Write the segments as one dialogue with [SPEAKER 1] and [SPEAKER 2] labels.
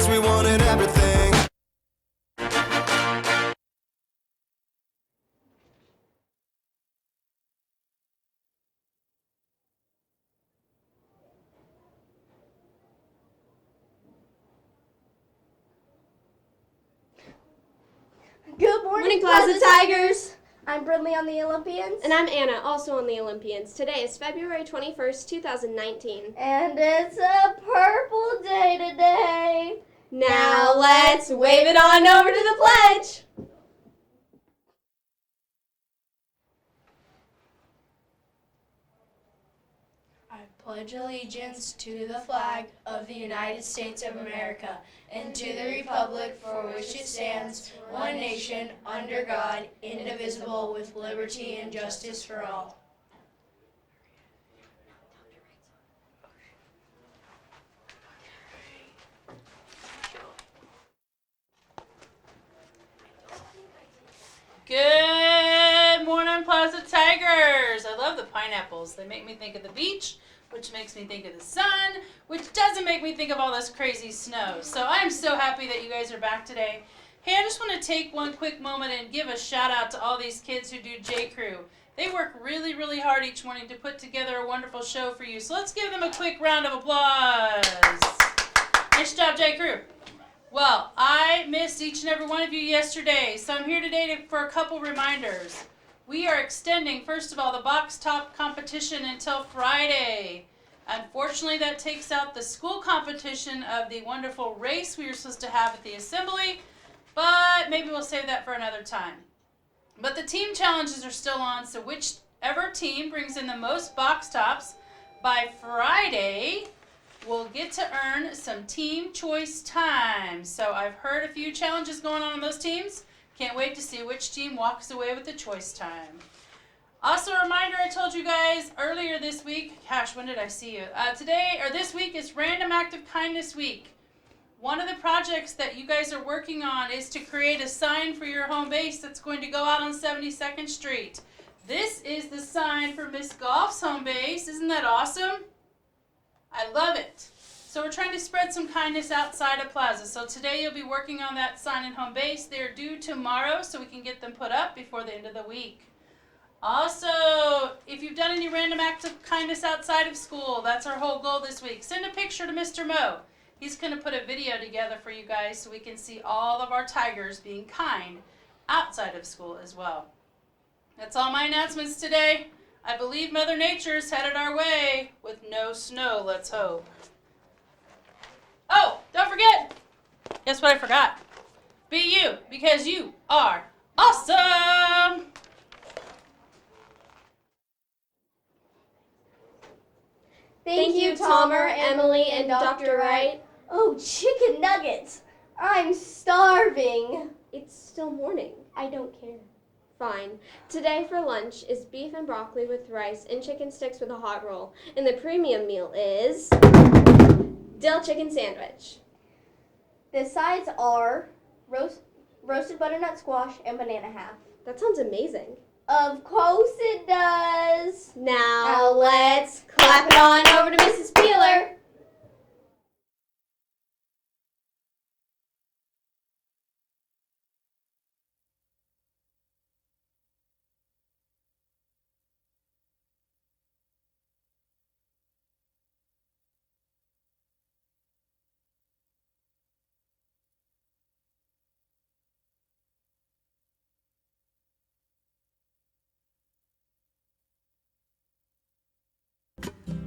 [SPEAKER 1] 'cause we wanted everything.
[SPEAKER 2] Good morning, Plaza Tigers! I'm Brinley on the Olympians.
[SPEAKER 3] And I'm Anna, also on the Olympians. Today is February 21st, 2019.
[SPEAKER 2] And it's a purple day today.
[SPEAKER 3] Now let's wave it on over to the pledge!
[SPEAKER 4] I pledge allegiance to the flag of the United States of America and to the republic for which it stands, one nation, under God, indivisible, with liberty and justice for all.
[SPEAKER 5] Good morning, Plaza Tigers. I love the pineapples. They make me think of the beach, which makes me think of the sun, which doesn't make me think of all this crazy snow. So I'm so happy that you guys are back today. Hey, I just want to take one quick moment and give a shout out to all these kids who do J Crew. They work really, really hard each morning to put together a wonderful show for you. So let's give them a quick round of applause. Nice job, J Crew. Well, I missed each and every one of you yesterday, so I'm here today for a couple reminders. We are extending, first of all, the box top competition until Friday. Unfortunately, that takes out the school competition of the wonderful race we were supposed to have at the assembly, but maybe we'll save that for another time. But the team challenges are still on, so whichever team brings in the most box tops by Friday will get to earn some team choice time. So I've heard a few challenges going on those teams. Can't wait to see which team walks away with the choice time. Also a reminder, I told you guys earlier this week, gosh, when did I see you? This week is Random Act of Kindness Week. One of the projects that you guys are working on is to create a sign for your home base that's going to go out on 72nd Street. This is the sign for Miss Golf's home base. Isn't that awesome? I love it. So we're trying to spread some kindness outside of Plaza. So today you'll be working on that sign and home base. They're due tomorrow so we can get them put up before the end of the week. Also, if you've done any random acts of kindness outside of school, that's our whole goal this week. Send a picture to Mr. Mo. He's going to put a video together for you guys so we can see all of our Tigers being kind outside of school as well. That's all my announcements today. I believe Mother Nature's headed our way with no snow, let's hope. Oh, don't forget. Guess what I forgot? Be you, because you are awesome.
[SPEAKER 2] Thank you, Tomer, Emily, and Dr. Wright. Oh, chicken nuggets! I'm starving.
[SPEAKER 3] It's still morning.
[SPEAKER 2] I don't care.
[SPEAKER 3] Fine. Today for lunch is beef and broccoli with rice and chicken sticks with a hot roll. And the premium meal is dill chicken sandwich.
[SPEAKER 2] The sides are roasted butternut squash and banana half.
[SPEAKER 3] That sounds amazing.
[SPEAKER 2] Of course it does.
[SPEAKER 3] Now let's clap it on over to Mrs. Peeler.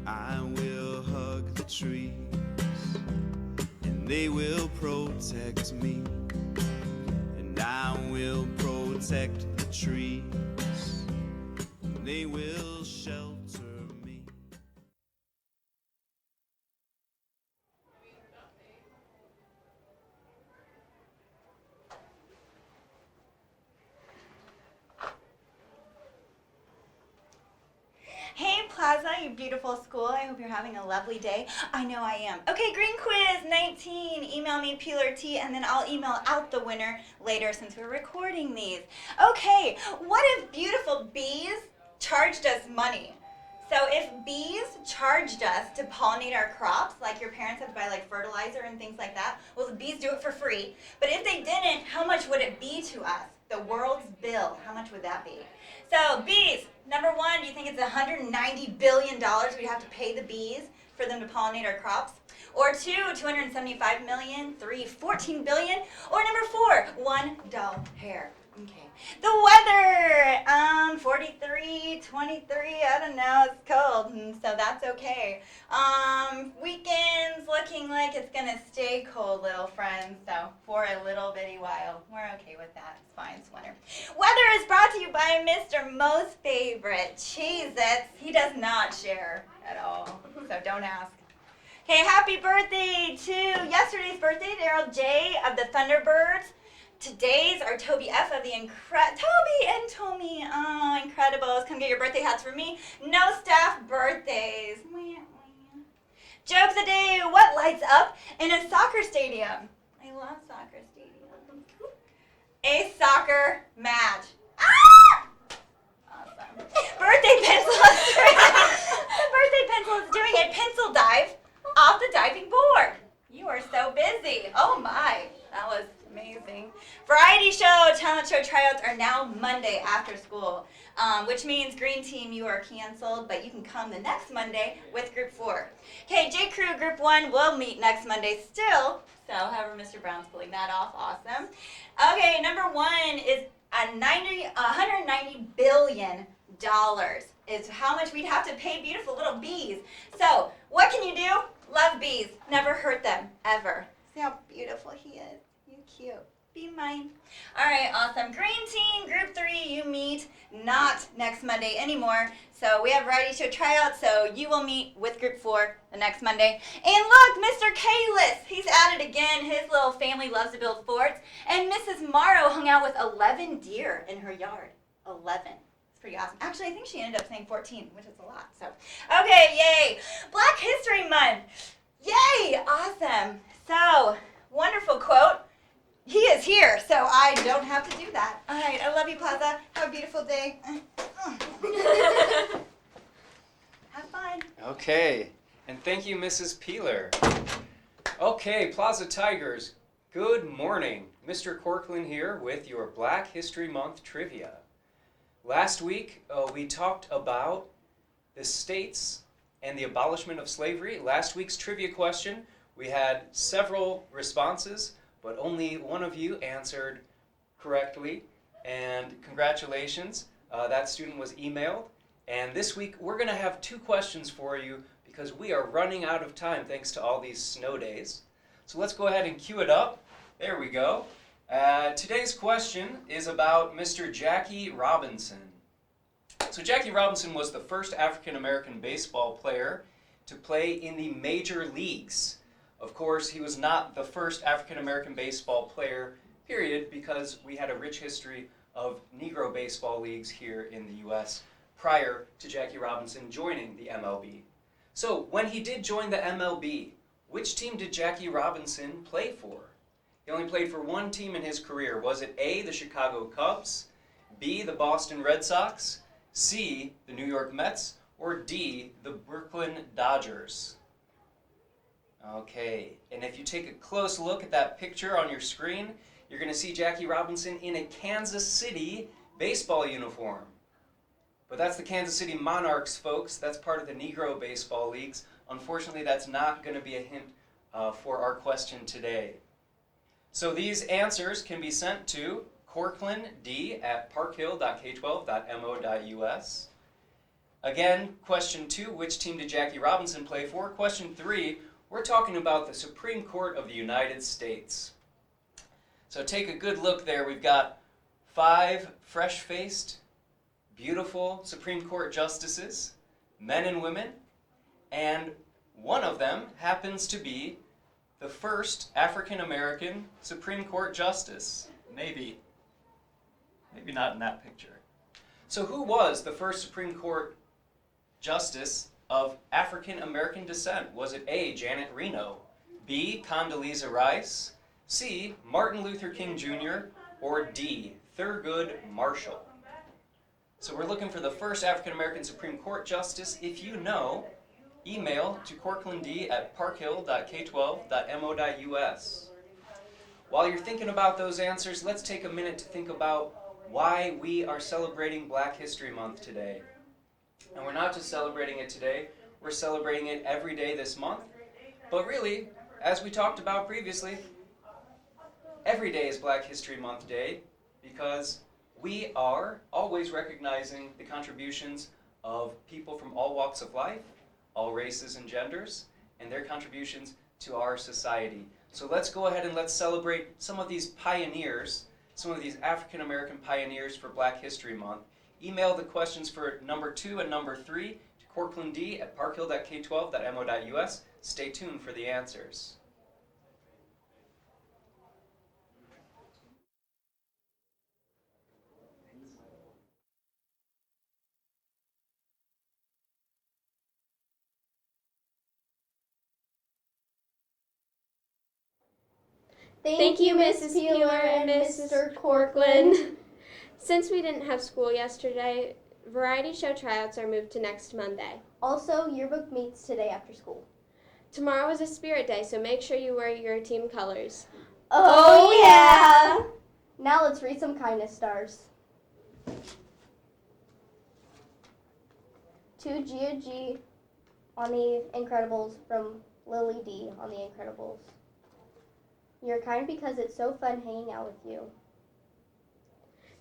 [SPEAKER 1] I will hug the trees, and they will protect me, and I will protect the trees, and they will shelter me.
[SPEAKER 6] Hey Plaza, you beautiful school. I hope you're having a lovely day. I know I am. Okay, green quiz 19. Email me Peeler T and then I'll email out the winner later since we're recording these. Okay, what if beautiful bees charged us money? So if bees charged us to pollinate our crops, like your parents have to buy like fertilizer and things like that, well, the bees do it for free. But if they didn't, how much would it be to us? The world's bill, how much would that be? So bees, number one, do you think it's $190 billion we'd have to pay the bees for them to pollinate our crops? Or two, 275 million, three, 14 billion, or number four, $1 hair. Okay. The weather, 43, 23, I don't know, it's cold, and so that's okay. Weekends looking like it's gonna stay cold, little friends, so for a little bitty while. We're okay with that, it's fine, it's winter. Weather is brought to you by Mr. Most Favorite, Cheez-Its. He does not share at all, so don't ask. Okay, happy birthday to yesterday's birthday, Daryl J. of the Thunderbirds. Today's are Toby F. of the Toby and Tommy. Oh, Incredibles. Come get your birthday hats from me. No staff birthdays. Joke of the day. What lights up in a soccer stadium? I love soccer stadiums. A soccer match. Ah! Awesome. Birthday pencil. The birthday pencil is doing a pencil dive off the diving board. You are so busy. Oh my. That was amazing. Variety show, talent show tryouts are now Monday after school, which means Green Team, you are canceled, but you can come the next Monday with Group 4. Okay, J Crew Group 1 will meet next Monday still, so however Mr. Brown's pulling that off, awesome. Okay, number one is $190 billion is how much we'd have to pay beautiful little bees. So, what can you do? Love bees. Never hurt them, ever. See how beautiful he is. You cute. Be mine. All right, awesome. Green Team, Group 3, you meet not next Monday anymore. So we have variety show tryouts, so you will meet with Group 4 the next Monday. And look, Mr. Kalis, he's at it again. His little family loves to build forts. And Mrs. Morrow hung out with 11 deer in her yard. 11. It's pretty awesome. Actually, I think she ended up saying 14, which is a lot. So, okay, yay. Black History Month. Yay, awesome. So, wonderful quote. He is here, so I don't have to do that. All right, I love you, Plaza. Have a beautiful day. Have fun.
[SPEAKER 7] Okay, and thank you, Mrs. Peeler. Okay, Plaza Tigers, good morning. Mr. Corkland here with your Black History Month trivia. Last week, we talked about the states and the abolishment of slavery. Last week's trivia question, we had several responses, but only one of you answered correctly, and congratulations, that student was emailed. And this week, we're going to have two questions for you because we are running out of time thanks to all these snow days. So let's go ahead and cue it up. There we go. Today's question is about Mr. Jackie Robinson. So Jackie Robinson was the first African-American baseball player to play in the major leagues. Of course, he was not the first African-American baseball player, period, because we had a rich history of Negro baseball leagues here in the U.S. prior to Jackie Robinson joining the MLB. So when he did join the MLB, which team did Jackie Robinson play for? He only played for one team in his career. Was it A, the Chicago Cubs, B, the Boston Red Sox, C, the New York Mets, or D, the Brooklyn Dodgers? Okay, and if you take a close look at that picture on your screen, you're going to see Jackie Robinson in a Kansas City baseball uniform. But that's the Kansas City Monarchs, folks. That's part of the Negro baseball leagues. Unfortunately, that's not going to be a hint for our question today. So these answers can be sent to corkland@parkhill.k12.mo.us. Again, question 2, which team did Jackie Robinson play for? Question 3, we're talking about the Supreme Court of the United States. So take a good look there. We've got 5 fresh-faced, beautiful Supreme Court justices, men and women, and one of them happens to be the first African-American Supreme Court justice. Maybe not in that picture. So who was the first Supreme Court justice of African-American descent? Was it A, Janet Reno, B, Condoleezza Rice, C, Martin Luther King Jr., or D, Thurgood Marshall? So we're looking for the first African American Supreme Court Justice. If you know, email to corkland@parkhill.k12.mo.us. While you're thinking about those answers, let's take a minute to think about why we are celebrating Black History Month today. And we're not just celebrating it today, we're celebrating it every day this month. But really, as we talked about previously, every day is Black History Month Day because we are always recognizing the contributions of people from all walks of life, all races and genders, and their contributions to our society. So let's go ahead and let's celebrate some of these pioneers, some of these African American pioneers for Black History Month. Email the questions for number 2 and number 3 to corkland@parkhill.k12.mo.us. Stay tuned for the answers.
[SPEAKER 3] Thank you, Mrs. Peeler and Mr. Corkland. Since we didn't have school yesterday, variety show tryouts are moved to next Monday.
[SPEAKER 2] Also, yearbook meets today after school.
[SPEAKER 3] Tomorrow is a spirit day, so make sure you wear your team colors.
[SPEAKER 2] Oh yeah! Now let's read some kindness stars. To Gia G on The Incredibles from Lily D on The Incredibles. You're kind because it's so fun hanging out with you.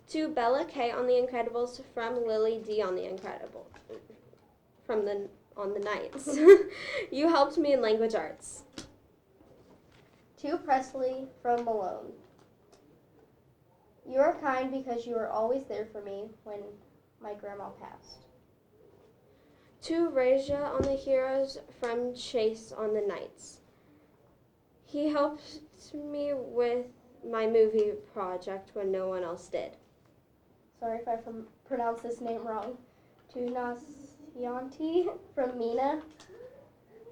[SPEAKER 3] To Bella K on The Incredibles from Lily D on The Incredibles. On the Nights. You helped me in language arts.
[SPEAKER 2] To Presley from Malone. You are kind because you were always there for me when my grandma passed.
[SPEAKER 3] To Raja on The Heroes from Chase on the Nights. He helped me with my movie project when no one else did.
[SPEAKER 2] Sorry if I pronounced this name wrong. To Nasyanti from Mina.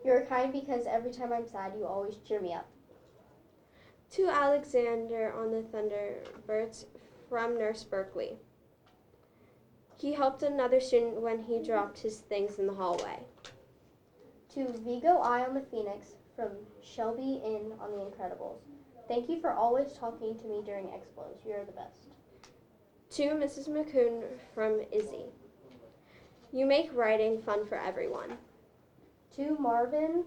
[SPEAKER 2] You're kind because every time I'm sad, you always cheer me up.
[SPEAKER 3] To Alexander on the Thunderbirds from Nurse Berkeley. He helped another student when he dropped his things in the hallway.
[SPEAKER 2] To Vigo I on the Phoenix from Shelby Inn on The Incredibles. Thank you for always talking to me during expos. You're the best.
[SPEAKER 3] To Mrs. McCoon from Izzy. You make writing fun for everyone.
[SPEAKER 2] To Marin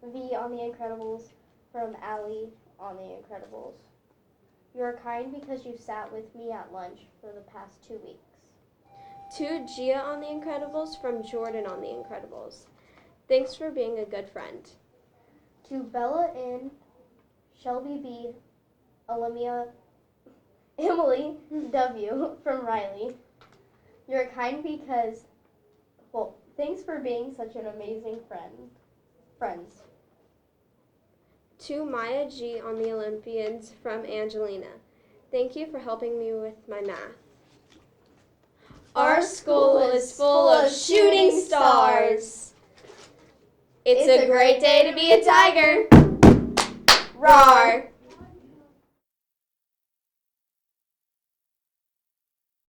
[SPEAKER 2] V on The Incredibles from Allie on The Incredibles. You are kind because you sat with me at lunch for the past 2 weeks.
[SPEAKER 3] To Gia on The Incredibles from Jordan on The Incredibles. Thanks for being a good friend.
[SPEAKER 2] To Bella N, Shelby B, Emily W from Riley. You're kind because, thanks for being such an amazing friends.
[SPEAKER 3] To Maya G on The Olympians from Angelina. Thank you for helping me with my math. Our school is full of shooting stars. It's a great day to be a tiger. Roar!